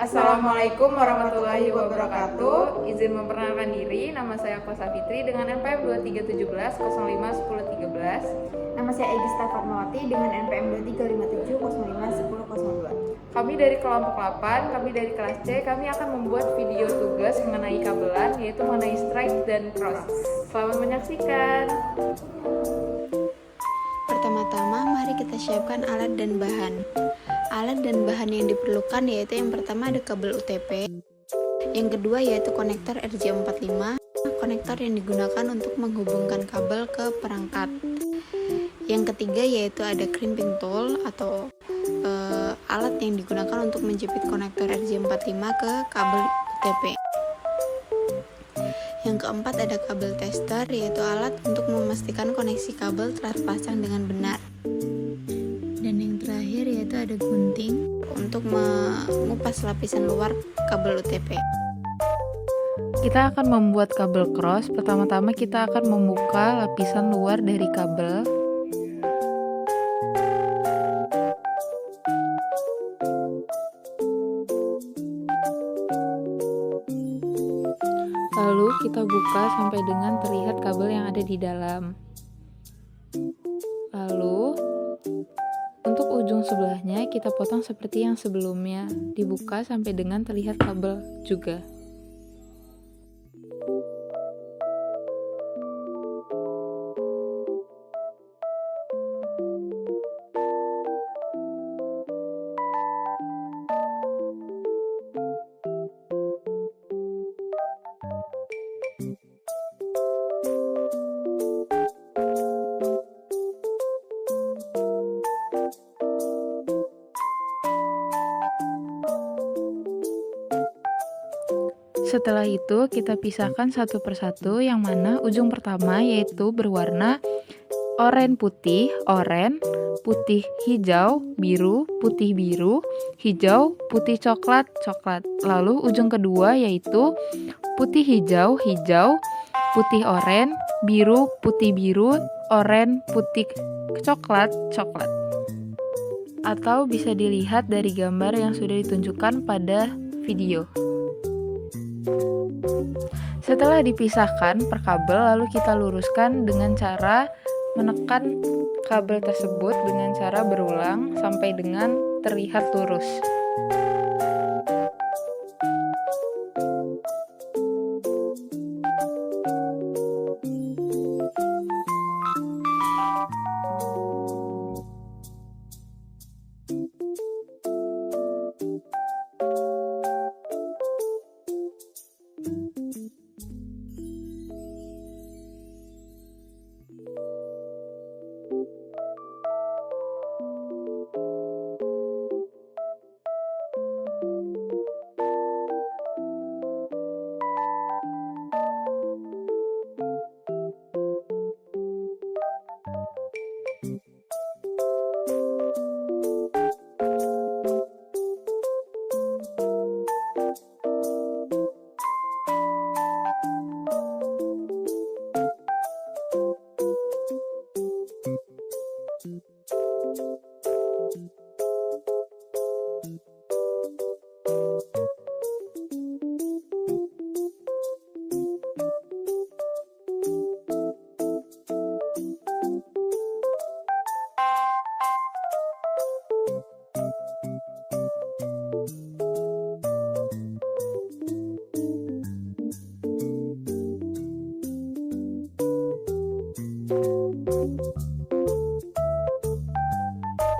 Assalamualaikum warahmatullahi wabarakatuh. Izin memperkenalkan diri, nama saya Kosa Fitri dengan NPM 2317 05 10 13. Nama saya Egista Fatmawati dengan NPM 2357 05 10 02. Kami dari kelompok 8, kami dari kelas C, kami akan membuat video tugas mengenai kabelan, yaitu mengenai strike dan cross. Selamat menyaksikan. Pertama-tama mari kita siapkan alat dan bahan. Alat dan bahan yang diperlukan yaitu yang pertama ada kabel UTP, yang kedua yaitu konektor RJ45, konektor yang digunakan untuk menghubungkan kabel ke perangkat. Yang ketiga yaitu ada crimping tool atau alat yang digunakan untuk menjepit konektor RJ45 ke kabel UTP. Yang keempat ada kabel tester, yaitu alat untuk memastikan koneksi kabel telah terpasang dengan benar. Dan yang terakhir yaitu ada gunting untuk mengupas lapisan luar kabel UTP. Kita akan membuat kabel cross. Pertama-tama kita akan membuka lapisan luar dari kabel. Lalu kita buka sampai dengan terlihat kabel yang ada di dalam. Lalu untuk ujung sebelahnya kita potong seperti yang sebelumnya, dibuka sampai dengan terlihat kabel juga. Setelah itu kita pisahkan satu persatu, yang mana ujung pertama yaitu berwarna oranye putih, putih hijau, biru, putih biru, hijau, putih coklat, coklat. Lalu ujung kedua yaitu putih hijau, hijau, putih oranye, biru, putih biru, oranye, putih coklat, coklat. Atau bisa dilihat dari gambar yang sudah ditunjukkan pada video. Setelah dipisahkan per kabel, lalu kita luruskan dengan cara menekan kabel tersebut dengan cara berulang sampai dengan terlihat lurus.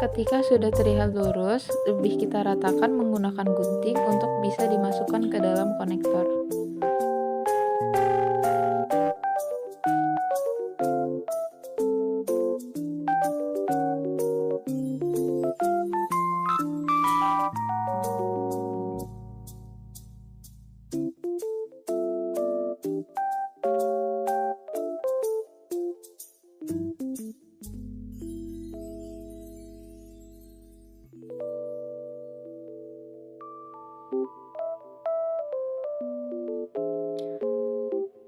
Ketika sudah terlihat lurus, lebih kita ratakan menggunakan gunting untuk bisa dimasukkan ke dalam konektor.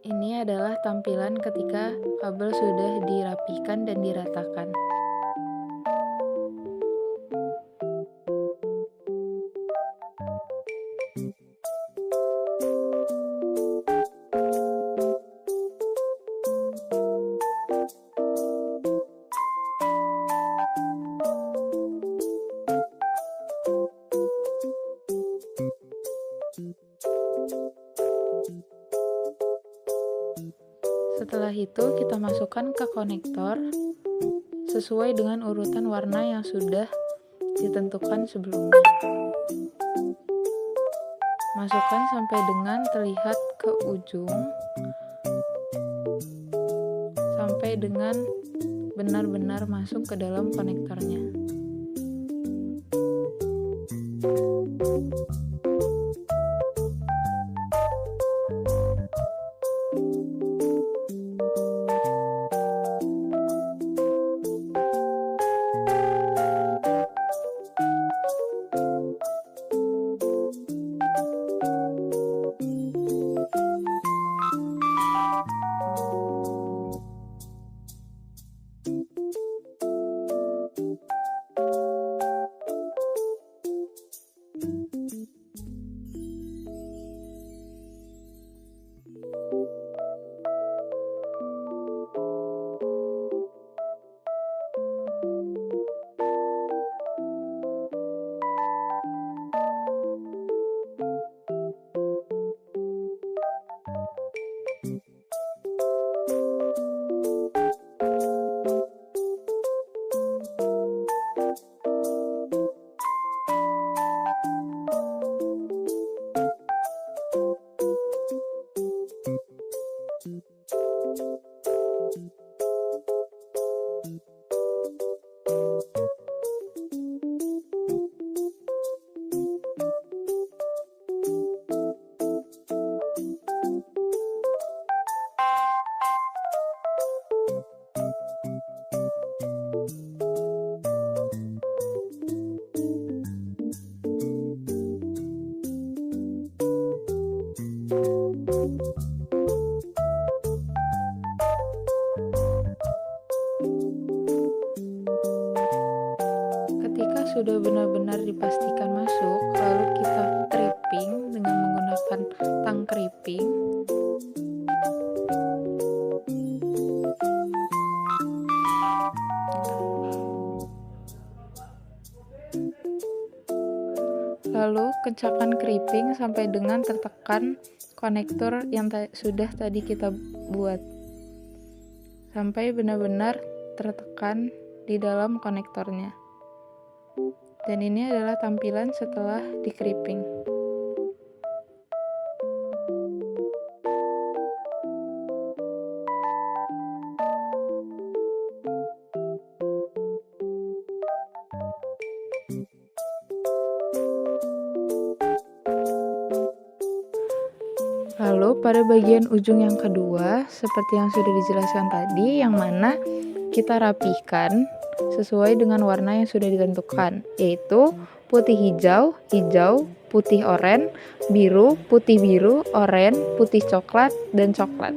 Ini adalah tampilan ketika kabel sudah dirapikan dan diratakan. Setelah itu kita masukkan ke konektor sesuai dengan urutan warna yang sudah ditentukan sebelumnya. Masukkan sampai dengan terlihat ke ujung, sampai dengan benar-benar masuk ke dalam konektornya. Ketika sudah benar-benar dipastikan masuk, lalu kita tripping dengan menggunakan tang kripping. Lalu kencangkan kripping sampai dengan tertekan konektor yang sudah tadi kita buat, sampai benar-benar tertekan di dalam konektornya. Dan ini adalah tampilan setelah di kripping. Lalu pada bagian ujung yang kedua, seperti yang sudah dijelaskan tadi, yang mana kita rapihkan sesuai dengan warna yang sudah ditentukan, yaitu putih hijau, hijau, putih oranye, biru, oranye, putih coklat, dan coklat.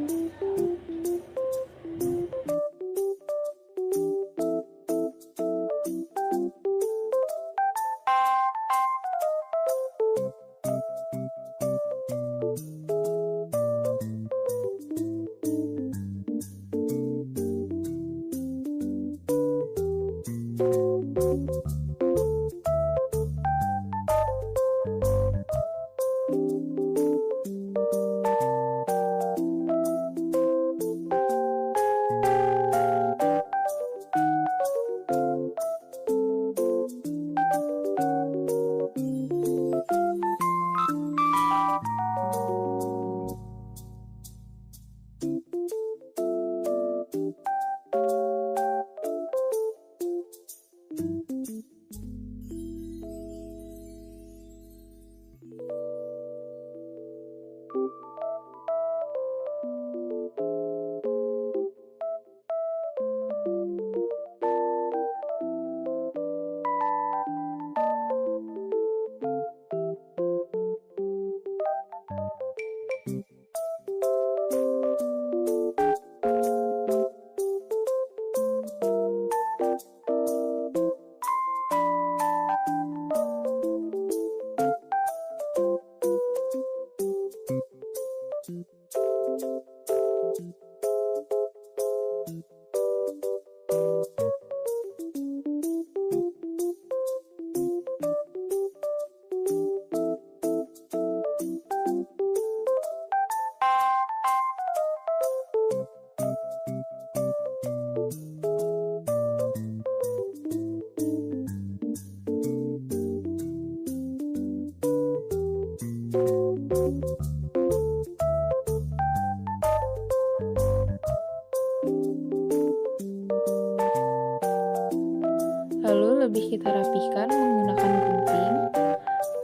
Lalu lebih kita rapihkan menggunakan gunting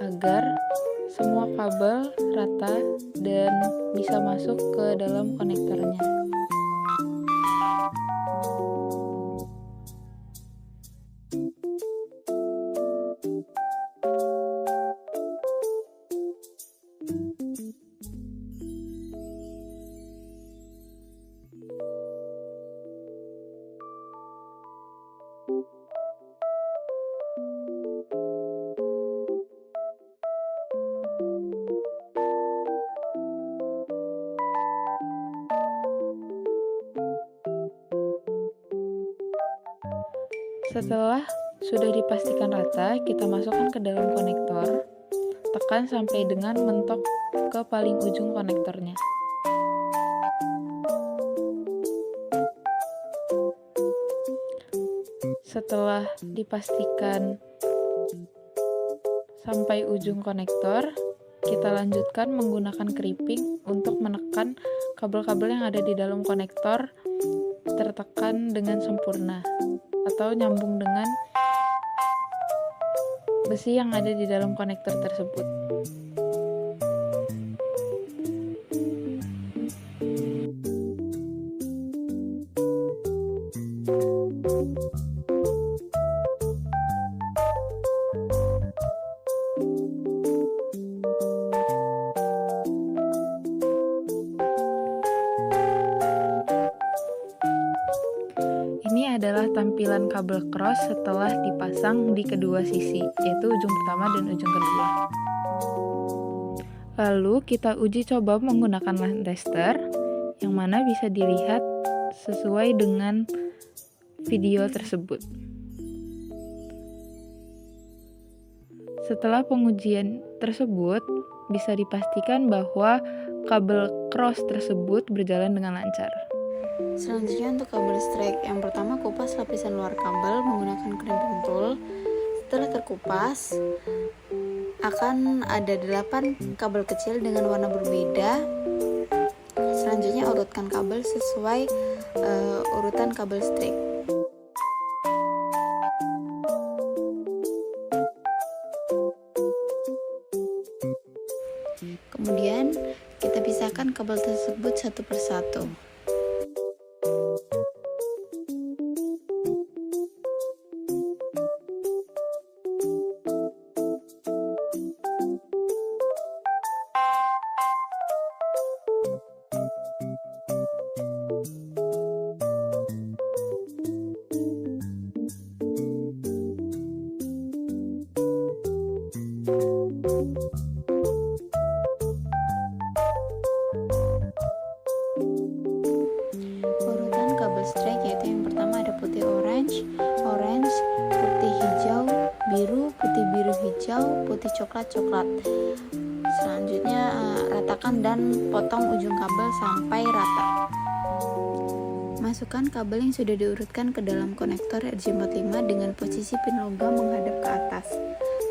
agar semua kabel rata dan bisa masuk ke dalam konektornya. Setelah sudah dipastikan rata, kita masukkan ke dalam konektor. Tekan sampai dengan mentok ke paling ujung konektornya. Setelah dipastikan sampai ujung konektor, kita lanjutkan menggunakan keriping untuk menekan kabel-kabel yang ada di dalam konektor tertekan dengan sempurna atau nyambung dengan besi yang ada di dalam konektor tersebut. Ini adalah tampilan kabel cross setelah dipasang di kedua sisi, yaitu ujung pertama dan ujung kedua. Lalu kita uji coba menggunakan line tester, yang mana bisa dilihat sesuai dengan video tersebut. Setelah pengujian tersebut, bisa dipastikan bahwa kabel cross tersebut berjalan dengan lancar. Selanjutnya untuk kabel strike, yang pertama kupas lapisan luar kabel menggunakan crimping tool. Setelah terkupas, akan ada 8 kabel kecil dengan warna berbeda. Selanjutnya urutkan kabel sesuai urutan kabel strike. Kemudian kita pisahkan kabel tersebut satu persatu. Urutan kabel strike yaitu yang pertama ada putih orange, putih hijau, biru, putih biru hijau, putih coklat. Selanjutnya ratakan dan potong ujung kabel sampai rata. Masukkan kabel yang sudah diurutkan ke dalam konektor RJ45 dengan posisi pin logam menghadap ke atas.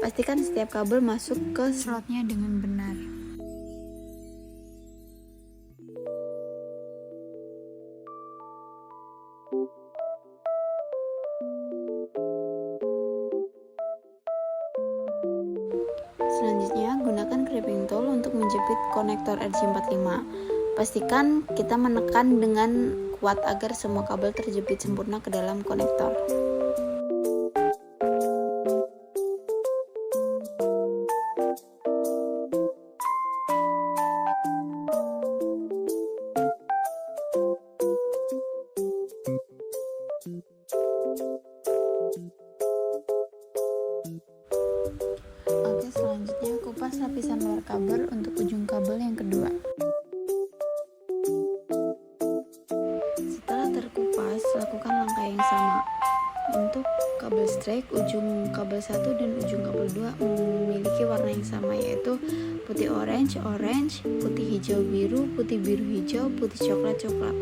Pastikan setiap kabel masuk ke slotnya dengan benar. Selanjutnya, gunakan crimping tool untuk menjepit konektor RJ45. Pastikan kita menekan dengan kuat agar semua kabel terjepit sempurna ke dalam konektor. Oke, selanjutnya kupas lapisan luar kabel untuk ujung kabel yang kedua. Setelah terkupas, lakukan langkah yang sama. Untuk kabel strike, ujung kabel 1 dan ujung kabel 2 memiliki warna yang sama, yaitu putih orange, putih hijau biru, putih biru hijau, putih coklat.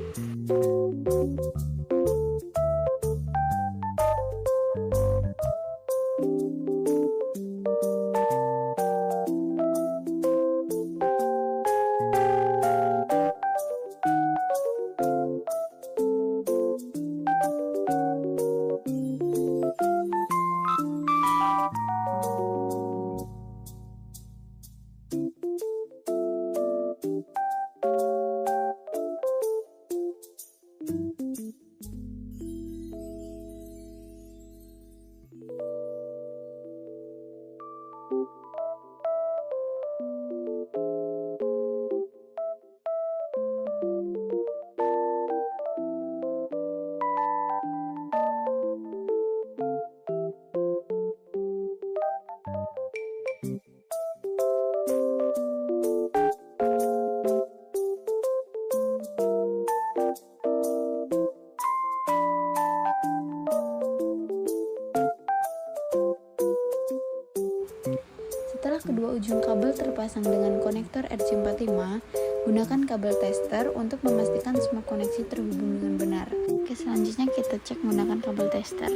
kabel terpasang dengan konektor RJ45, gunakan kabel tester untuk memastikan semua koneksi terhubung dengan benar. Oke, selanjutnya kita cek menggunakan kabel tester.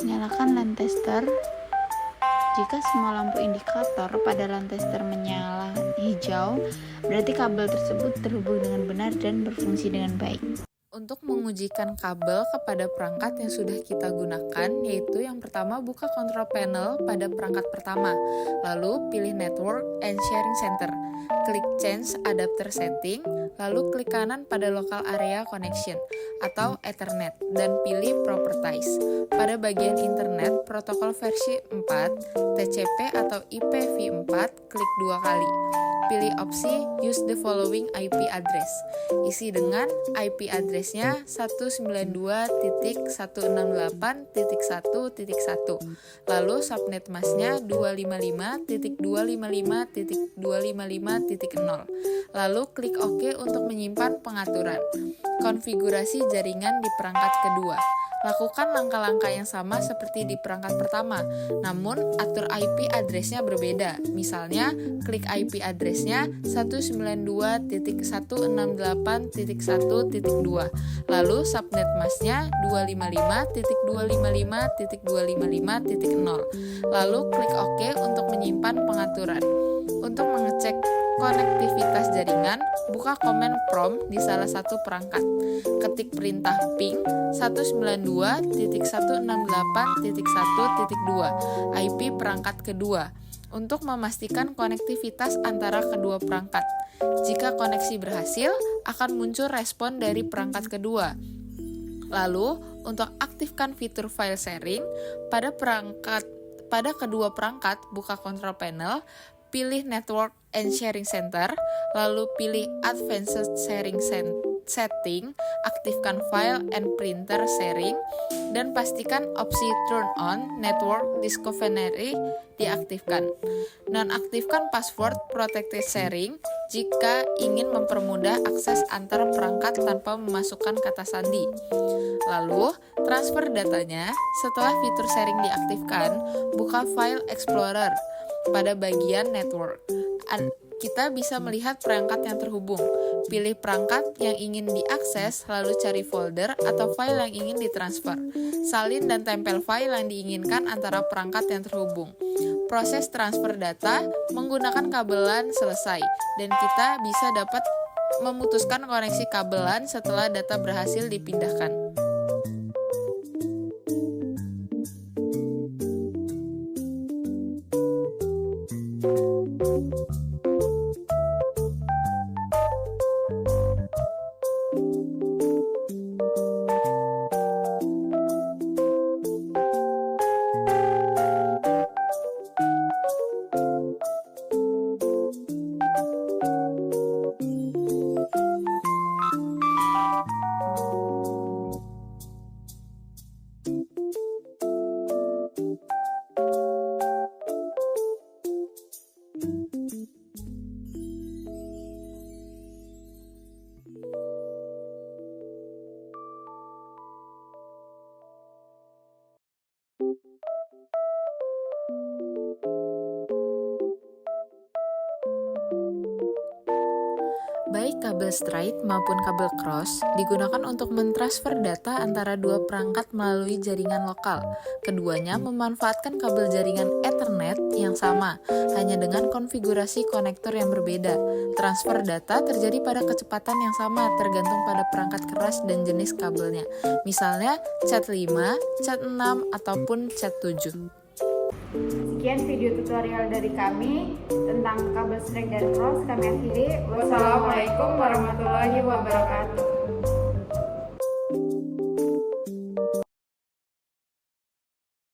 Nyalakan LAN tester. Jika semua lampu indikator pada LAN tester menyala hijau, berarti kabel tersebut terhubung dengan benar dan berfungsi dengan baik. Untuk mengujikan kabel kepada perangkat yang sudah kita gunakan, yaitu yang pertama buka control panel pada perangkat pertama, lalu pilih Network and Sharing Center, klik Change Adapter Setting, lalu klik kanan pada Local Area Connection atau Ethernet, dan pilih Properties. Pada bagian Internet, protokol versi 4, TCP atau IPv4, klik 2 kali. Pilih opsi Use the following IP address. Isi dengan IP address-nya 192.168.1.1, lalu subnet mask-nya 255.255.255.0, lalu klik OK untuk menyimpan pengaturan. Konfigurasi jaringan di perangkat kedua. Lakukan langkah-langkah yang sama seperti di perangkat pertama, namun atur IP address-nya berbeda. Misalnya, klik IP address-nya 192.168.1.2, lalu subnet mask-nya 255.255.255.0, lalu klik OK untuk menyimpan pengaturan. Untuk mengecek konektivitas jaringan, buka command prompt di salah satu perangkat. Ketik perintah ping 192.168.1.2 IP perangkat kedua untuk memastikan konektivitas antara kedua perangkat. Jika koneksi berhasil, akan muncul respon dari perangkat kedua. Lalu, untuk aktifkan fitur file sharing pada kedua perangkat, buka control panel, pilih Network and Sharing Center, lalu pilih Advanced Sharing Setting, aktifkan File and Printer Sharing, dan pastikan opsi Turn on Network Discovery diaktifkan. Nonaktifkan Password Protected Sharing jika ingin mempermudah akses antar perangkat tanpa memasukkan kata sandi. Lalu, transfer datanya. Setelah fitur sharing diaktifkan, buka File Explorer. Pada bagian network, kita bisa melihat perangkat yang terhubung. Pilih perangkat yang ingin diakses, lalu cari folder atau file yang ingin ditransfer. Salin dan tempel file yang diinginkan antara perangkat yang terhubung. Proses transfer data menggunakan kabelan selesai, dan kita bisa dapat memutuskan koneksi kabelan setelah data berhasil dipindahkan. Baik kabel straight maupun kabel cross digunakan untuk mentransfer data antara dua perangkat melalui jaringan lokal. Keduanya memanfaatkan kabel jaringan Ethernet yang sama, hanya dengan konfigurasi konektor yang berbeda. Transfer data terjadi pada kecepatan yang sama tergantung pada perangkat keras dan jenis kabelnya. Misalnya Cat5, Cat6, ataupun Cat7. Sekian video tutorial dari kami tentang kabel straight dan cross. Kami akhiri. Wassalamualaikum warahmatullahi wabarakatuh.